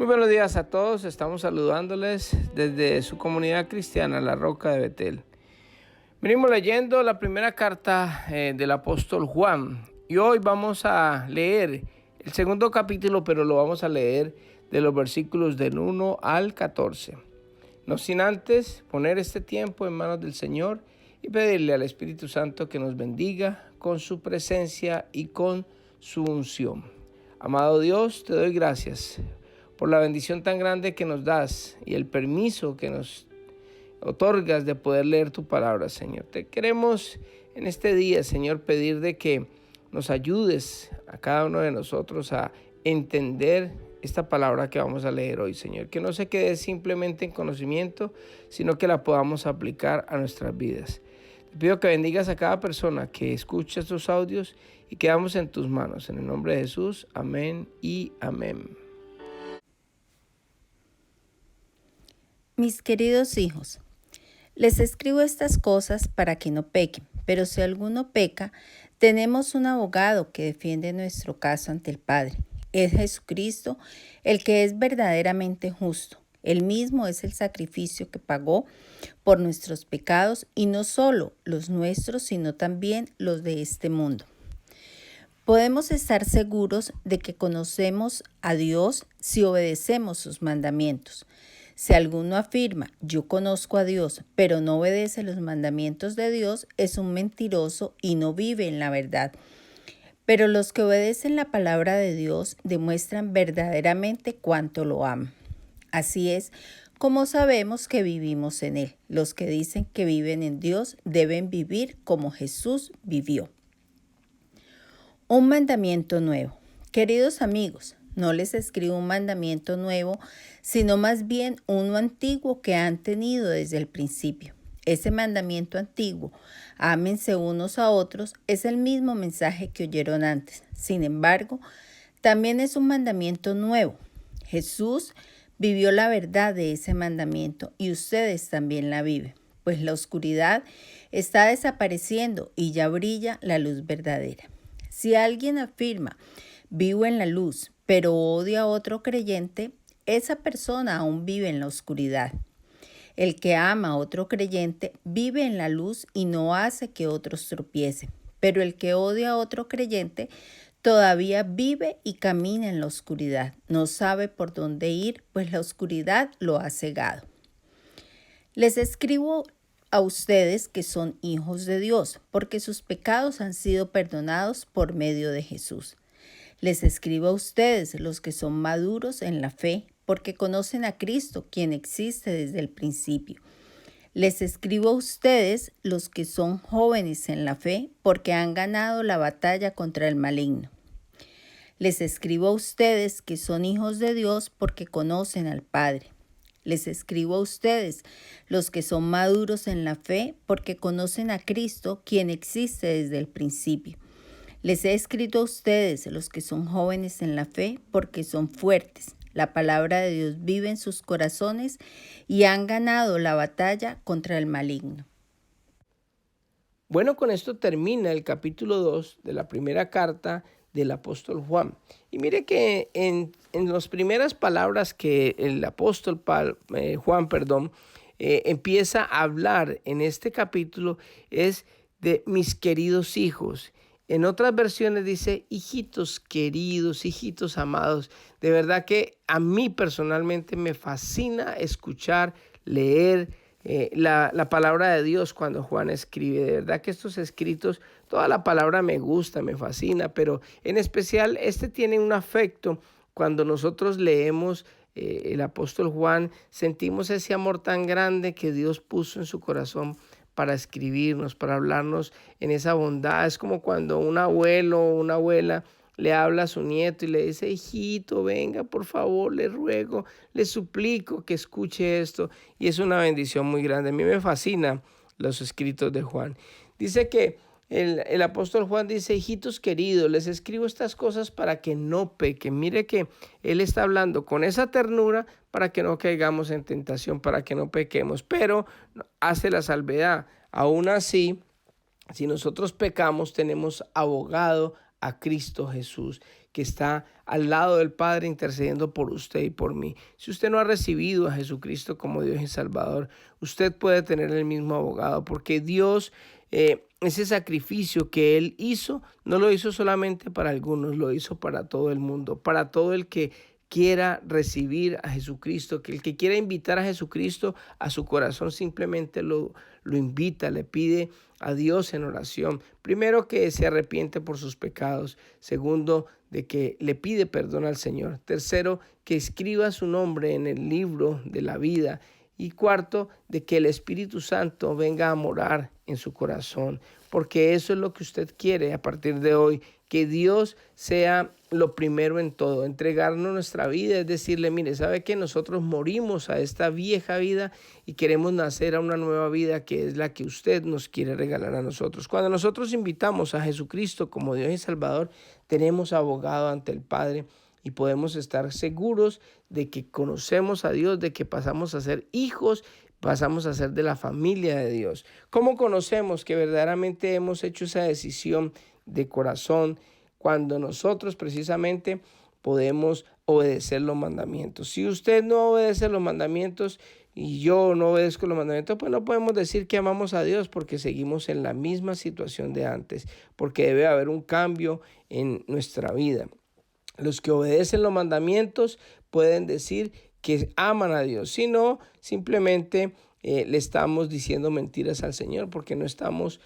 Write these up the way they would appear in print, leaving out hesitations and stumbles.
Muy buenos días a todos, estamos saludándoles desde su comunidad cristiana, La Roca de Betel. Venimos leyendo la primera carta del apóstol Juan y hoy vamos a leer el segundo capítulo, pero lo vamos a leer de los versículos del 1 al 14. No sin antes poner este tiempo en manos del Señor y pedirle al Espíritu Santo que nos bendiga con su presencia y con su unción. Amado Dios, te doy gracias por la bendición tan grande que nos das y el permiso que nos otorgas de poder leer tu palabra, Señor. Te queremos en este día, Señor, pedir de que nos ayudes a cada uno de nosotros a entender esta palabra que vamos a leer hoy, Señor. Que no se quede simplemente en conocimiento, sino que la podamos aplicar a nuestras vidas. Te pido que bendigas a cada persona que escucha estos audios y quedamos en tus manos. En el nombre de Jesús, amén y amén. Mis queridos hijos, les escribo estas cosas para que no pequen, pero si alguno peca, tenemos un abogado que defiende nuestro caso ante el Padre. Es Jesucristo, el que es verdaderamente justo. Él mismo es el sacrificio que pagó por nuestros pecados, y no solo los nuestros, sino también los de este mundo. Podemos estar seguros de que conocemos a Dios si obedecemos sus mandamientos. Si alguno afirma, yo conozco a Dios, pero no obedece los mandamientos de Dios, es un mentiroso y no vive en la verdad. Pero los que obedecen la palabra de Dios demuestran verdaderamente cuánto lo aman. Así es como sabemos que vivimos en Él. Los que dicen que viven en Dios deben vivir como Jesús vivió. Un mandamiento nuevo. Queridos amigos, no les escribo un mandamiento nuevo, sino más bien uno antiguo que han tenido desde el principio. Ese mandamiento antiguo, ámense unos a otros, es el mismo mensaje que oyeron antes. Sin embargo, también es un mandamiento nuevo. Jesús vivió la verdad de ese mandamiento y ustedes también la viven, pues la oscuridad está desapareciendo y ya brilla la luz verdadera. Si alguien afirma, vivo en la luz, pero odia a otro creyente, esa persona aún vive en la oscuridad. El que ama a otro creyente vive en la luz y no hace que otros tropiecen, pero el que odia a otro creyente todavía vive y camina en la oscuridad. No sabe por dónde ir, pues la oscuridad lo ha cegado. Les escribo a ustedes que son hijos de Dios, porque sus pecados han sido perdonados por medio de Jesús. Les escribo a ustedes, los que son maduros en la fe, porque conocen a Cristo, quien existe desde el principio. Les escribo a ustedes, los que son jóvenes en la fe, porque han ganado la batalla contra el maligno. Les escribo a ustedes, que son hijos de Dios, porque conocen al Padre. Les escribo a ustedes, los que son maduros en la fe, porque conocen a Cristo, quien existe desde el principio. Les he escrito a ustedes, los que son jóvenes en la fe, porque son fuertes. La palabra de Dios vive en sus corazones y han ganado la batalla contra el maligno. Bueno, con esto termina el capítulo 2 de la primera carta del apóstol Juan. Y mire que en las primeras palabras que el apóstol Juan empieza a hablar en este capítulo es de mis queridos hijos. En otras versiones dice hijitos queridos, hijitos amados. De verdad que a mí personalmente me fascina escuchar, leer la palabra de Dios cuando Juan escribe. De verdad que estos escritos, toda la palabra me gusta, me fascina, pero en especial este tiene un afecto. Cuando nosotros leemos el apóstol Juan, sentimos ese amor tan grande que Dios puso en su corazón para escribirnos, para hablarnos en esa bondad. Es como cuando un abuelo o una abuela le habla a su nieto y le dice, hijito, venga, por favor, le ruego, le suplico que escuche esto. Y es una bendición muy grande. A mí me fascinan los escritos de Juan. Dice que el apóstol Juan dice, hijitos queridos, les escribo estas cosas para que no pequen. Mire que él está hablando con esa ternura para que no caigamos en tentación, para que no pequemos. Pero hace la salvedad. Aún así, si nosotros pecamos, tenemos abogado a Cristo Jesús, que está al lado del Padre intercediendo por usted y por mí. Si usted no ha recibido a Jesucristo como Dios y Salvador, usted puede tener el mismo abogado, porque Dios, ese sacrificio que Él hizo, no lo hizo solamente para algunos, lo hizo para todo el mundo, para todo el que quiera recibir a Jesucristo, que el que quiera invitar a Jesucristo a su corazón simplemente lo invita, le pide a Dios en oración. Primero, que se arrepiente por sus pecados. Segundo, de que le pide perdón al Señor. Tercero, que escriba su nombre en el libro de la vida. Y cuarto, de que el Espíritu Santo venga a morar en su corazón, porque eso es lo que usted quiere a partir de hoy, que Dios sea lo primero en todo, entregarnos nuestra vida, es decirle, mire, ¿sabe qué? Nosotros morimos a esta vieja vida y queremos nacer a una nueva vida que es la que usted nos quiere regalar a nosotros. Cuando nosotros invitamos a Jesucristo como Dios y Salvador, tenemos abogado ante el Padre, y podemos estar seguros de que conocemos a Dios, de que pasamos a ser hijos, pasamos a ser de la familia de Dios. ¿Cómo conocemos que verdaderamente hemos hecho esa decisión de corazón? Cuando nosotros precisamente podemos obedecer los mandamientos. Si usted no obedece los mandamientos y yo no obedezco los mandamientos, pues no podemos decir que amamos a Dios, porque seguimos en la misma situación de antes, porque debe haber un cambio en nuestra vida. Los que obedecen los mandamientos pueden decir que aman a Dios, si no, simplemente le estamos diciendo mentiras al Señor, porque no estamos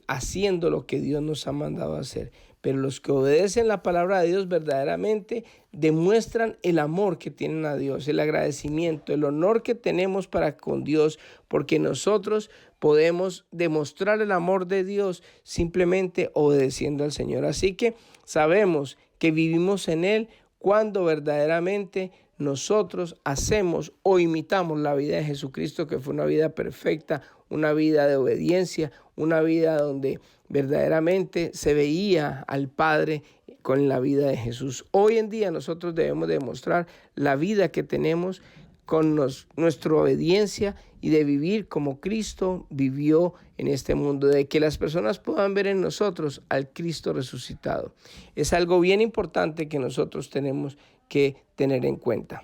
haciendo lo que Dios nos ha mandado a hacer. Pero los que obedecen la palabra de Dios verdaderamente demuestran el amor que tienen a Dios, el agradecimiento, el honor que tenemos para con Dios, porque nosotros podemos demostrar el amor de Dios simplemente obedeciendo al Señor. Así que sabemos que vivimos en Él cuando verdaderamente nosotros hacemos o imitamos la vida de Jesucristo, que fue una vida perfecta, una vida de obediencia, una vida donde verdaderamente se veía al Padre con la vida de Jesús. Hoy en día nosotros debemos demostrar la vida que tenemos con nuestra obediencia y de vivir como Cristo vivió en este mundo, de que las personas puedan ver en nosotros al Cristo resucitado. Es algo bien importante que nosotros tenemos que tener en cuenta.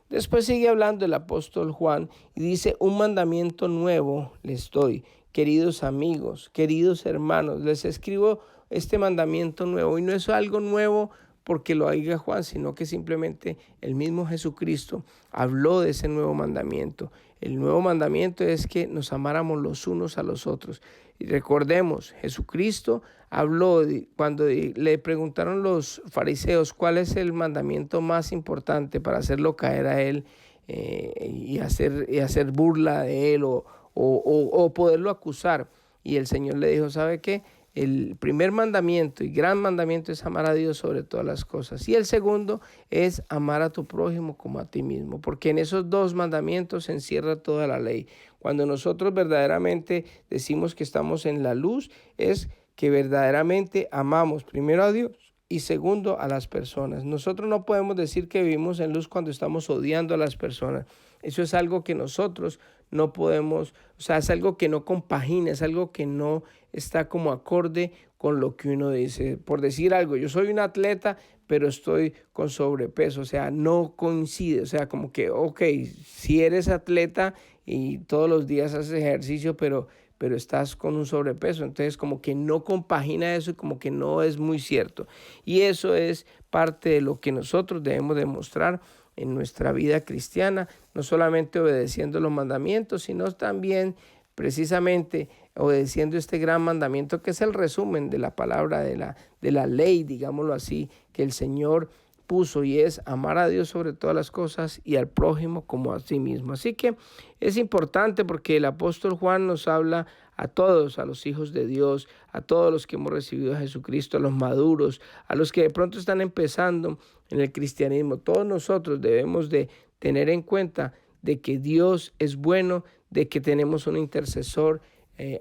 Después sigue hablando el apóstol Juan y dice: un mandamiento nuevo les doy, queridos amigos, queridos hermanos, les escribo este mandamiento nuevo. Y no es algo nuevo porque lo diga Juan, sino que simplemente el mismo Jesucristo habló de ese nuevo mandamiento. El nuevo mandamiento es que nos amáramos los unos a los otros. Y recordemos, Jesucristo habló cuando le preguntaron los fariseos cuál es el mandamiento más importante para hacerlo caer a él y hacer burla de él o poderlo acusar. Y el Señor le dijo: ¿sabe qué? El primer mandamiento y gran mandamiento es amar a Dios sobre todas las cosas. Y el segundo es amar a tu prójimo como a ti mismo, porque en esos dos mandamientos se encierra toda la ley. Cuando nosotros verdaderamente decimos que estamos en la luz, es que verdaderamente amamos primero a Dios y segundo a las personas. Nosotros no podemos decir que vivimos en luz cuando estamos odiando a las personas. Eso es algo que nosotros no podemos, es algo que no compagina, es algo que no está como acorde con lo que uno dice. Por decir algo, yo soy un atleta, pero estoy con sobrepeso, no coincide, como que, ok, si eres atleta y todos los días haces ejercicio, pero estás con un sobrepeso, entonces como que no compagina eso y como que no es muy cierto. Y eso es parte de lo que nosotros debemos demostrar en nuestra vida cristiana, no solamente obedeciendo los mandamientos, sino también precisamente obedeciendo este gran mandamiento, que es el resumen de la palabra de la ley, digámoslo así, que el Señor puso, y es amar a Dios sobre todas las cosas y al prójimo como a sí mismo. Así que es importante porque el apóstol Juan nos habla a todos, a los hijos de Dios, a todos los que hemos recibido a Jesucristo, a los maduros, a los que de pronto están empezando en el cristianismo. Todos nosotros debemos de tener en cuenta de que Dios es bueno, de que tenemos un intercesor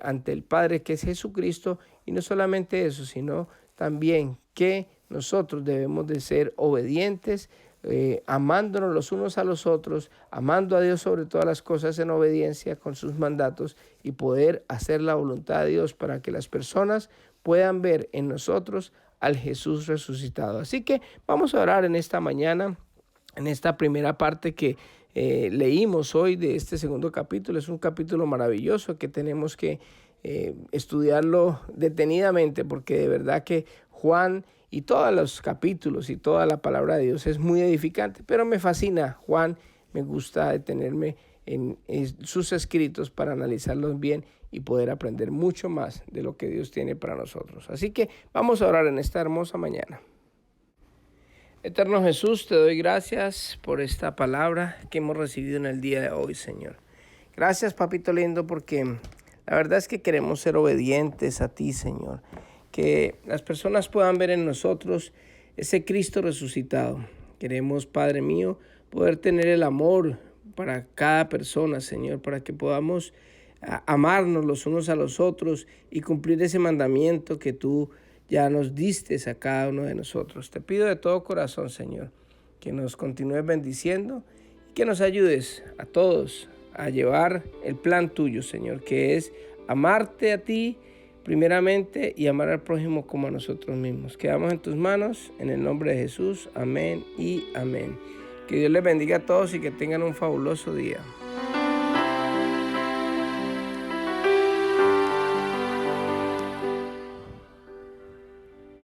ante el Padre, que es Jesucristo, y no solamente eso, sino también que nosotros debemos de ser obedientes, amándonos los unos a los otros, amando a Dios sobre todas las cosas en obediencia con sus mandatos, y poder hacer la voluntad de Dios para que las personas puedan ver en nosotros al Jesús resucitado. Así que vamos a orar en esta mañana, en esta primera parte que leímos hoy de este segundo capítulo. Es un capítulo maravilloso que tenemos que estudiarlo detenidamente, porque de verdad que Juan y todos los capítulos y toda la palabra de Dios es muy edificante, pero me fascina Juan. Me gusta detenerme en sus escritos para analizarlos bien y poder aprender mucho más de lo que Dios tiene para nosotros. Así que vamos a orar en esta hermosa mañana. Eterno Jesús, te doy gracias por esta palabra que hemos recibido en el día de hoy, Señor. Gracias, papito lindo, porque la verdad es que queremos ser obedientes a ti, Señor. Que las personas puedan ver en nosotros ese Cristo resucitado. Queremos, Padre mío, poder tener el amor para cada persona, Señor, para que podamos amarnos los unos a los otros y cumplir ese mandamiento que tú ya nos diste a cada uno de nosotros. Te pido de todo corazón, Señor, que nos continúes bendiciendo y que nos ayudes a todos a llevar el plan tuyo, Señor, que es amarte a ti primeramente y amar al prójimo como a nosotros mismos. Quedamos en tus manos, en el nombre de Jesús. Amén y amén. Que Dios les bendiga a todos y que tengan un fabuloso día.